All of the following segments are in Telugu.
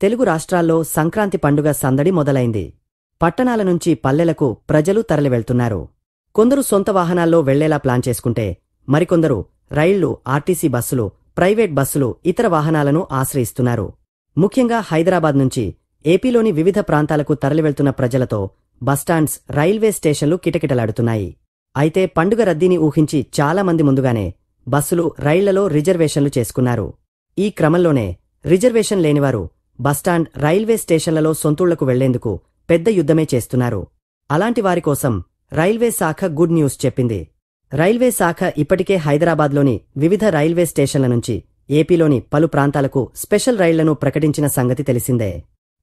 తెలుగు రాష్ట్రాల్లో సంక్రాంతి పండుగ సందడి మొదలైంది. పట్టణాల నుంచి పల్లెలకు ప్రజలు తరలివెళ్తున్నారు. కొందరు సొంత వాహనాల్లో వెళ్లేలా ప్లాన్ చేసుకుంటే, మరికొందరు రైళ్లు, ఆర్టీసీ బస్సులు, ప్రైవేట్ బస్సులు, ఇతర వాహనాలను ఆశ్రయిస్తున్నారు. ముఖ్యంగా హైదరాబాద్ నుంచి ఏపీలోని వివిధ ప్రాంతాలకు తరలివెళ్తున్న ప్రజలతో బస్టాండ్స్, రైల్వే స్టేషన్లు కిటకిటలాడుతున్నాయి. అయితే పండుగ రద్దీని ఊహించి చాలామంది ముందుగానే బస్సులు, రైళ్లలో రిజర్వేషన్లు చేసుకున్నారు. ఈ క్రమంలోనే రిజర్వేషన్ లేనివారు బస్టాండ్, రైల్వే స్టేషన్లలో సొంతూళ్లకు వెళ్లేందుకు పెద్ద యుద్ధమే చేస్తున్నారు. అలాంటి వారి కోసం రైల్వే శాఖ గుడ్ న్యూస్ చెప్పింది. రైల్వే శాఖ ఇప్పటికే హైదరాబాద్లోని వివిధ రైల్వే స్టేషన్ల నుంచి ఏపీలోని పలు ప్రాంతాలకు స్పెషల్ రైళ్లను ప్రకటించిన సంగతి తెలిసిందే.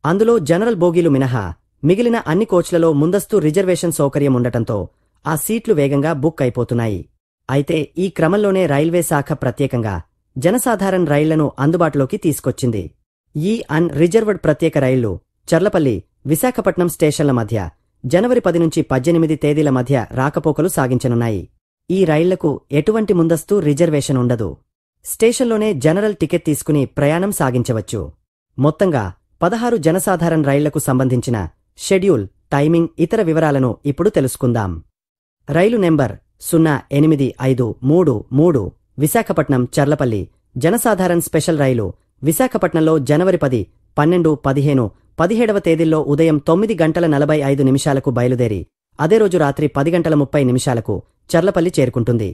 అందులో జనరల్ బోగీలు మినహా మిగిలిన అన్ని కోచ్లలో ముందస్తు రిజర్వేషన్ సౌకర్యం ఉండటంతో ఆ సీట్లు వేగంగా బుక్ అయిపోతున్నాయి. అయితే ఈ క్రమంలోనే రైల్వే శాఖ ప్రత్యేకంగా జనసాధారణ రైళ్లను అందుబాటులోకి తీసుకొచ్చింది. ఈ అన్ రిజర్వ్డ్ ప్రత్యేక రైళ్లు చర్లపల్లి, విశాఖపట్నం స్టేషన్ల మధ్య జనవరి 10 నుంచి 18 తేదీల మధ్య రాకపోకలు సాగించనున్నాయి. ఈ రైళ్లకు ఎటువంటి ముందస్తు రిజర్వేషన్ ఉండదు. స్టేషన్లోనే జనరల్ టికెట్ తీసుకుని ప్రయాణం సాగించవచ్చు. మొత్తంగా 16 జనసాధారణ రైళ్లకు సంబంధించిన షెడ్యూల్, టైమింగ్, ఇతర వివరాలను ఇప్పుడు తెలుసుకుందాం. రైలు నెంబర్ 0853 విశాఖపట్నం చర్లపల్లి జనసాధారణ స్పెషల్ రైలు విశాఖపట్నంలో జనవరి 10, 12, 15, 17వ తేదీల్లో ఉదయం 9:45 బయలుదేరి అదే రోజు రాత్రి 10:30 చర్లపల్లి చేరుకుంటుంది.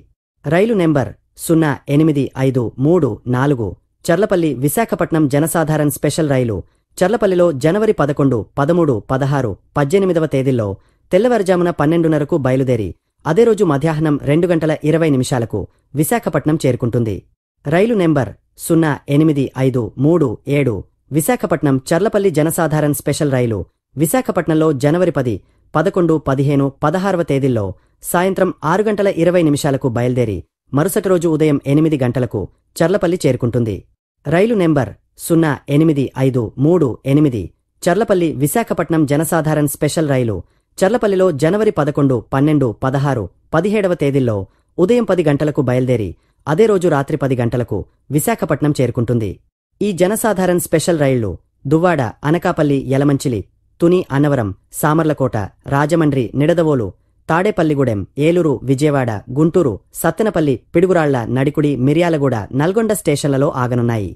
రైలు నెంబర్ 0853 చర్లపల్లి విశాఖపట్నం జనసాధారణ స్పెషల్ రైలు చర్లపల్లిలో జనవరి 11, 13, 16, 18వ తేదీల్లో తెల్లవారుజామున 12:30కు బయలుదేరి అదే రోజు మధ్యాహ్నం 2:20 విశాఖపట్నం చేరుకుంటుంది. రైలు నెంబర్ 0837 విశాఖపట్నం చర్లపల్లి జనసాధారణ స్పెషల్ రైలు విశాఖపట్నంలో జనవరి 10, 11, 15, 16వ తేదీల్లో సాయంత్రం 6:20 బయలుదేరి మరుసటి రోజు ఉదయం 8 చర్లపల్లి చేరుకుంటుంది. రైలు నెంబర్ 0838 చర్లపల్లి విశాఖపట్నం జనసాధారణ స్పెషల్ రైలు చర్లపల్లిలో జనవరి 11, 12, 16, 17వ తేదీల్లో ఉదయం 10 బయలుదేరి అదే రోజు రాత్రి 10 విశాఖపట్నం చేరుకుంటుంది. ఈ జనసాధారణ స్పెషల్ రైళ్లు దువ్వాడ, అనకాపల్లి, యలమంచిలి, తుని, అన్నవరం, సామర్లకోట, రాజమండ్రి, నిడదవోలు, తాడేపల్లిగూడెం, ఏలూరు, విజయవాడ, గుంటూరు, సత్తెనపల్లి, పిడుగురాళ్ల, నడికుడి, మిర్యాలగూడ, నల్గొండ స్టేషన్లలో ఆగనున్నాయి.